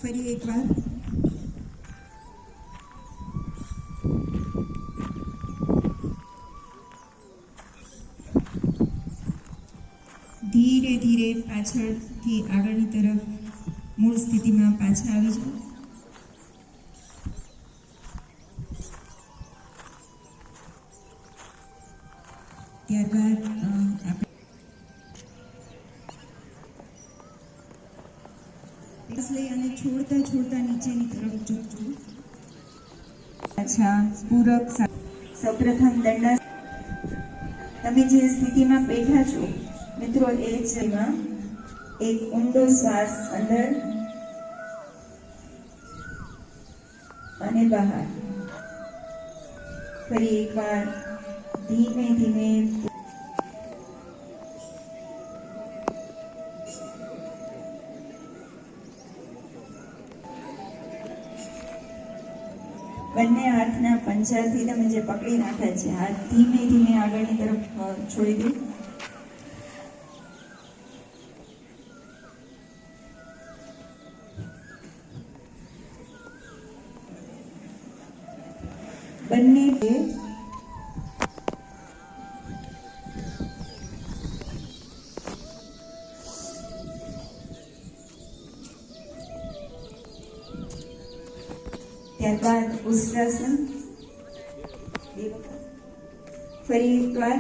ફરી એકવાર ધીરે ધીરે પાછળથી આગળની તરફ મૂળ સ્થિતિમાં પાછા આવી જાઓ. ત્યારબાદ આપણે લઈ અને છોડતા છોડતા નીચેની તરફ જોજો. અચ્છા, પૂરક. સૌપ્રથમ દંડા. તમે જે સ્થિતિમાં બેઠા છો મિત્રો, એ જગ્યામાં એક ઊંડો શ્વાસ અંદર અને બહાર. ફરી એકવાર ધીમે ધીમે બંને હાથના પંજાથી તમે જે પકડી રાખ્યા છે હાથ ધીમે ધીમે આગળની તરફ છોડી દો. બંને ત્યારબાદ ઉષ્ટ્રાસન. ફરી એકવાર